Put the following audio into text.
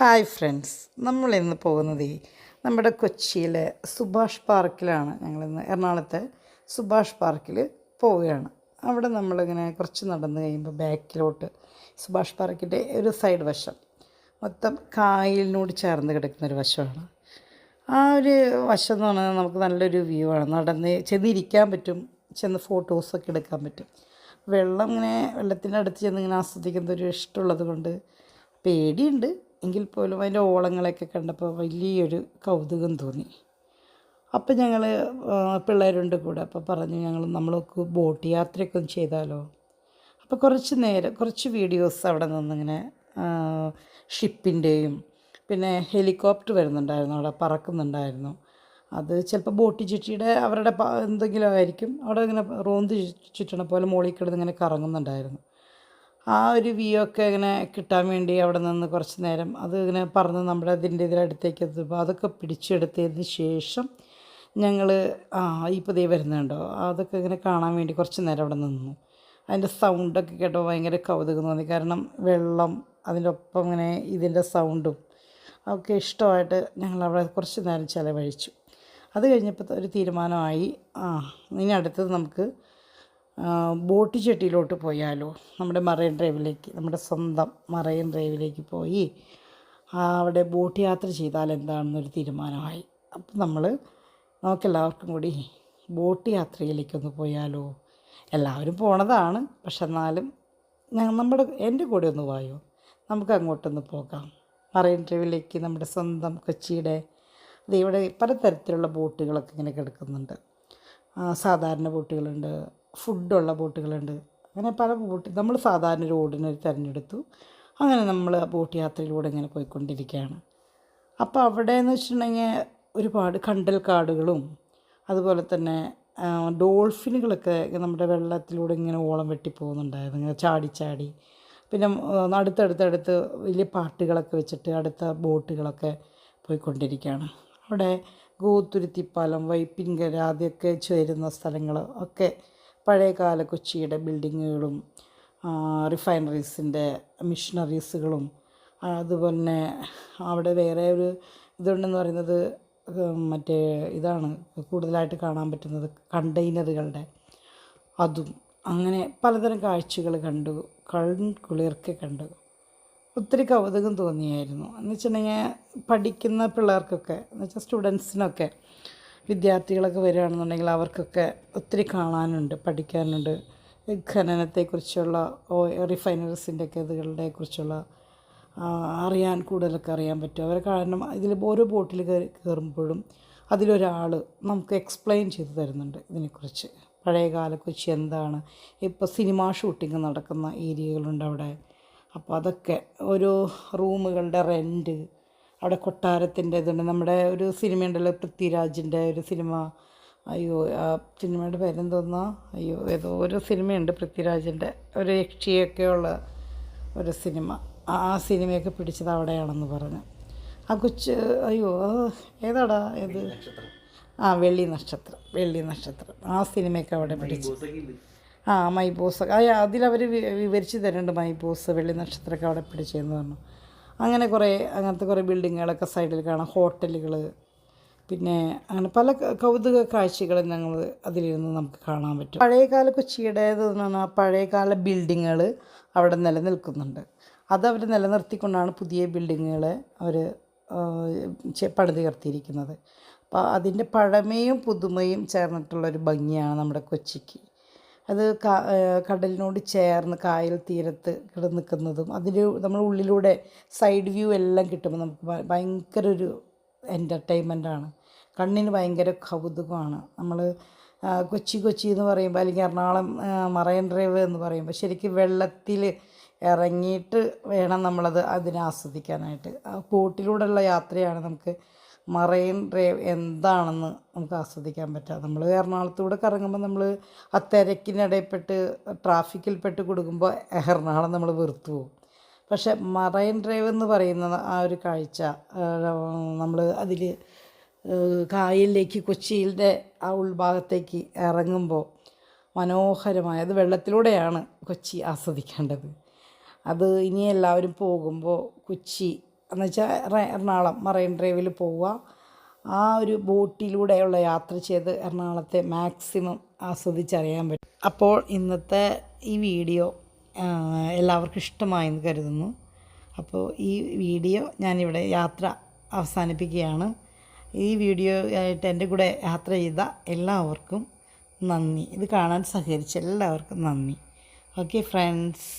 Hi friends, നമ്മളിന്ന് പോകുന്നത് നമ്മുടെ കൊച്ചിയിലെ സുഭാഷ് പാർക്കിലാണ്. ഞങ്ങളിന്ന് എറണാകുളത്തെ സുഭാഷ് പാർക്കിൽ പോവുകയാണ്. അവിടെ നമ്മളിങ്ങനെ കുറച്ച് നടന്നു കഴിയുമ്പോൾ ബാക്കിലോട്ട് സുഭാഷ് പാർക്കിൻ്റെ ഒരു സൈഡ് വശം മൊത്തം കായലിനോട് ചേർന്ന് കിടക്കുന്നൊരു വശമാണ്. ആ ഒരു വശം എന്ന് പറഞ്ഞാൽ നമുക്ക് നല്ലൊരു വ്യൂ ആണ്. നടന്ന് ചെന്നിരിക്കാൻ പറ്റും, ചെന്ന് ഫോട്ടോസൊക്കെ എടുക്കാൻ പറ്റും. വെള്ളം ഇങ്ങനെ വെള്ളത്തിൻ്റെ അടുത്ത് ചെന്ന് ഇങ്ങനെ ആസ്വദിക്കുന്ന ഒരു ഇഷ്ടമുള്ളത് കൊണ്ട് പേടിയുണ്ട് എങ്കിൽ പോലും അതിൻ്റെ ഓളങ്ങളൊക്കെ കണ്ടപ്പോൾ വലിയൊരു കൗതുകം തോന്നി. അപ്പം ഞങ്ങൾ പിള്ളേരുണ്ട് കൂടെ. അപ്പോൾ പറഞ്ഞു നമ്മളൊക്കെ ബോട്ട് യാത്രയൊക്കെ ഒന്ന് ചെയ്താലോ. അപ്പോൾ കുറച്ച് വീഡിയോസ് അവിടെ നിന്നിങ്ങനെ ഷിപ്പിൻ്റെയും പിന്നെ ഹെലികോപ്റ്റർ വരുന്നുണ്ടായിരുന്നു, അവിടെ പറക്കുന്നുണ്ടായിരുന്നു. അത് ചിലപ്പോൾ ബോട്ട് ചുറ്റിയുടെ അവരുടെ എന്തെങ്കിലും ആയിരിക്കും. അവിടെ ഇങ്ങനെ റോന്ത് ചുറ്റണ പോലെ മുകളിൽ കിടന്ന് ഇങ്ങനെ കറങ്ങുന്നുണ്ടായിരുന്നു. ആ ഒരു വ്യൂ ഒക്കെ ഇങ്ങനെ കിട്ടാൻ വേണ്ടി അവിടെ നിന്ന് കുറച്ച് നേരം അത് ഇങ്ങനെ പറന്ന് നമ്മുടെ ഇതിനടുത്തേക്ക് എത്തുമ്പോൾ അതൊക്കെ പിടിച്ചെടുത്തതിന് ശേഷം ഞങ്ങൾ ഇപ്പോൾ ദേ വരുന്നുണ്ടോ അതൊക്കെ ഇങ്ങനെ കാണാൻ വേണ്ടി കുറച്ച് നേരം അവിടെ നിന്നു. അതിൻ്റെ സൗണ്ടൊക്കെ കേട്ടപ്പോൾ ഭയങ്കര കൗതുകം തോന്നി. കാരണം വെള്ളം അതിൻ്റെ ഒപ്പം ഇങ്ങനെ ഇതിൻ്റെ സൗണ്ടും ഒക്കെ ഇഷ്ടമായിട്ട് ഞങ്ങളവിടെ കുറച്ച് നേരം ചിലവഴിച്ചു. അത് കഴിഞ്ഞപ്പോൾ ഒരു തീരുമാനമായി, ഇനി അടുത്തത് നമുക്ക് ബോട്ട് ചെട്ടിയിലോട്ട് പോയാലോ. നമ്മുടെ മറൈൻ ഡ്രൈവിലേക്ക്, നമ്മുടെ സ്വന്തം മറൈൻ ഡ്രൈവിലേക്ക് പോയി അവിടെ ബോട്ട് യാത്ര ചെയ്താൽ എന്താണെന്നൊരു തീരുമാനമായി. അപ്പം നമുക്കെല്ലാവർക്കും കൂടി ബോട്ട് യാത്രയിലേക്കൊന്ന് പോയാലോ. എല്ലാവരും പോണതാണ്, പക്ഷെ എന്നാലും എൻ്റെ കൂടെ ഒന്ന് പോയോ, നമുക്ക് അങ്ങോട്ടൊന്ന് പോകാം മറൈൻ ഡ്രൈവിലേക്ക്. നമ്മുടെ സ്വന്തം കൊച്ചിയുടെ ഇവിടെ പലതരത്തിലുള്ള ബോട്ടുകളൊക്കെ ഇങ്ങനെ കിടക്കുന്നുണ്ട്. സാധാരണ ബോട്ടുകളുണ്ട്, ഫുഡുള്ള ബോട്ടുകളുണ്ട്, അങ്ങനെ പല നമ്മൾ സാധാരണ റോഡിന് തിരഞ്ഞെടുത്തു. അങ്ങനെ നമ്മൾ ബോട്ട് യാത്രയിലൂടെ ഇങ്ങനെ പോയിക്കൊണ്ടിരിക്കുകയാണ്. അപ്പോൾ അവിടെയെന്ന് വെച്ചിട്ടുണ്ടെങ്കിൽ ഒരുപാട് കണ്ടൽ കാടുകളും അതുപോലെ തന്നെ ഡോൾഫിനുകളൊക്കെ നമ്മുടെ വെള്ളത്തിലൂടെ ഇങ്ങനെ ഓളം വെട്ടി പോകുന്നുണ്ടായിരുന്നു, ഇങ്ങനെ ചാടി. പിന്നെ അടുത്തടുത്തടുത്ത് വലിയ പാട്ടുകളൊക്കെ വെച്ചിട്ട് അടുത്ത ബോട്ടുകളൊക്കെ പോയിക്കൊണ്ടിരിക്കുകയാണ്. അവിടെ ഗോത്തുരുത്തിപ്പാലം, വൈപ്പിൻകര ആദ്യമൊക്കെ ചേരുന്ന സ്ഥലങ്ങൾ ഒക്കെ പഴയകാല കൊച്ചിയുടെ ബിൽഡിങ്ങുകളും റിഫൈനറീസിൻ്റെ മിഷനറീസുകളും അതുപോലെ തന്നെ അവിടെ വേറെ ഒരു ഇതുണ്ടെന്ന് പറയുന്നത് മറ്റേ ഇതാണ് കൂടുതലായിട്ട് കാണാൻ പറ്റുന്നത് കണ്ടെയ്നറുകളുടെ അതും. അങ്ങനെ പലതരം കാഴ്ചകൾ കണ്ടു, കൺകുളിർക്കെ കണ്ടു. ഒത്തിരി കൗതുകം തോന്നിയായിരുന്നു. എന്ന് വെച്ചിട്ടുണ്ടെങ്കിൽ പഠിക്കുന്ന പിള്ളേർക്കൊക്കെ, എന്ന് വെച്ചാൽ സ്റ്റുഡൻസിനൊക്കെ, വിദ്യാർത്ഥികളൊക്കെ വരികയാണെന്നുണ്ടെങ്കിൽ അവർക്കൊക്കെ ഒത്തിരി കാണാനുണ്ട്, പഠിക്കാനുണ്ട്. ഖനനത്തെക്കുറിച്ചുള്ള റിഫൈനറീസിൻ്റെ ഒക്കെ ഇതുകളെക്കുറിച്ചുള്ള കൂടുതലൊക്കെ അറിയാൻ പറ്റും അവർ. കാരണം ഇതിൽ ഓരോ ബോട്ടിൽ കയറുമ്പോഴും അതിലൊരാൾ നമുക്ക് എക്സ്പ്ലെയിൻ ചെയ്ത് തരുന്നുണ്ട് ഇതിനെക്കുറിച്ച്. പഴയകാല കൊച്ചി എന്താണ്, ഇപ്പോൾ സിനിമ ഷൂട്ടിങ് നടക്കുന്ന ഏരിയകളുണ്ട് അവിടെ. അപ്പോൾ അതൊക്കെ ഓരോ റൂമുകളുടെ റെൻറ്റ്, അവിടെ കൊട്ടാരത്തിൻ്റെ ഇതുണ്ട്. നമ്മുടെ ഒരു സിനിമയുണ്ടല്ലോ, പൃഥ്വിരാജിൻ്റെ ഒരു സിനിമ, ആ സിനിമയുടെ പേരെന്തോന്നാ, ഏതോ ഒരു സിനിമയുണ്ട് പൃഥ്വിരാജിൻ്റെ, ഒരു യക്ഷിയൊക്കെയുള്ള ഒരു സിനിമ. ആ സിനിമയൊക്കെ പിടിച്ചത് അവിടെയാണെന്ന് പറഞ്ഞു. ആ കൊച്ച് ഏതാടാ ഏത് വെള്ളി നക്ഷത്രം ആ സിനിമയൊക്കെ അവിടെ പിടിച്ചു. മൈബോസ് അതിലവർ വിവരിച്ച് തരുന്നുണ്ട്. മൈബോസ്, വെള്ളി നക്ഷത്രമൊക്കെ അവിടെ പിടിച്ചതെന്ന് പറഞ്ഞു. അങ്ങനെ അങ്ങനത്തെ കുറേ ബിൽഡിങ്ങുകളൊക്കെ സൈഡിൽ കാണാം, ഹോട്ടലുകൾ, പിന്നെ അങ്ങനെ പല കൗതുക കാഴ്ചകളും ഞങ്ങൾ അതിലിരുന്ന് നമുക്ക് കാണാൻ പറ്റും. പഴയകാല കൊച്ചിയുടേത് പറഞ്ഞാൽ പഴയകാല ബിൽഡിങ്ങുകൾ അവിടെ നിലനിൽക്കുന്നുണ്ട്. അതവർ നിലനിർത്തിക്കൊണ്ടാണ് പുതിയ ബിൽഡിങ്ങുകൾ അവർ പണിതുയർത്തിയിരിക്കുന്നത്. അപ്പോൾ അതിൻ്റെ പഴമയും പുതുമയും ചേർന്നിട്ടുള്ളൊരു ഭംഗിയാണ് നമ്മുടെ കൊച്ചിക്ക്. അത് കടലിനോട് ചേർന്ന് കായൽ തീരത്ത് നിൽക്കുന്നതും അതിൽ നമ്മൾ ഉള്ളിലൂടെ സൈഡ് വ്യൂ എല്ലാം കിട്ടുമ്പോൾ നമുക്ക് ഭയങ്കര ഒരു എൻ്റർടൈൻമെൻറ്റാണ്, കണ്ണിന് ഭയങ്കര കൗതുകമാണ്. നമ്മൾ കൊച്ചി എന്ന് പറയുമ്പോൾ, അല്ലെങ്കിൽ എറണാകുളം മറൈൻ ഡ്രൈവ് എന്ന് പറയുമ്പോൾ ശരിക്കും വെള്ളത്തിൽ ഇറങ്ങിയിട്ട് വേണം അതിനെ ആസ്വദിക്കാനായിട്ട്. ബോട്ടിലൂടെയുള്ള യാത്രയാണ് നമുക്ക് മറൈൻ ഡ്രൈവ് എന്താണെന്ന് നമുക്ക് ആസ്വദിക്കാൻ പറ്റുക. നമ്മൾ എറണാകുളത്തൂടെ കറങ്ങുമ്പോൾ നമ്മൾ ആ തിരക്കിനിടയിൽപ്പെട്ട് ട്രാഫിക്കിൽപ്പെട്ട് കൊടുക്കുമ്പോൾ എറണാകുളം നമ്മൾ വെറുത്തു പോകും. പക്ഷേ മറൈൻ ഡ്രൈവ് എന്ന് പറയുന്ന ആ ഒരു കാഴ്ച, നമ്മൾ അതിൽ കായലിലേക്ക് കൊച്ചിയിലെ ആ ഉൾഭാഗത്തേക്ക് ഇറങ്ങുമ്പോൾ മനോഹരമായ, അത് വെള്ളത്തിലൂടെയാണ് കൊച്ചി ആസ്വദിക്കേണ്ടത്. അത് ഇനി എല്ലാവരും പോകുമ്പോൾ കൊച്ചി എന്നുവെച്ചാൽ എറണാകുളം മറൈൻ ഡ്രൈവിൽ പോവുക, ആ ഒരു ബോട്ടിലൂടെയുള്ള യാത്ര ചെയ്ത് എറണാകുളത്തെ മാക്സിമം ആസ്വദിച്ചറിയാൻ പറ്റും. അപ്പോൾ ഇന്നത്തെ ഈ വീഡിയോ എല്ലാവർക്കും ഇഷ്ടമായെന്ന് കരുതുന്നു. അപ്പോൾ ഈ വീഡിയോ ഞാനിവിടെ യാത്ര അവസാനിപ്പിക്കുകയാണ്. ഈ വീഡിയോ ആയിട്ട് എൻ്റെ കൂടെ യാത്ര ചെയ്ത എല്ലാവർക്കും നന്ദി. ഇത് കാണാൻ സഹകരിച്ച എല്ലാവർക്കും നന്ദി. Okay friends.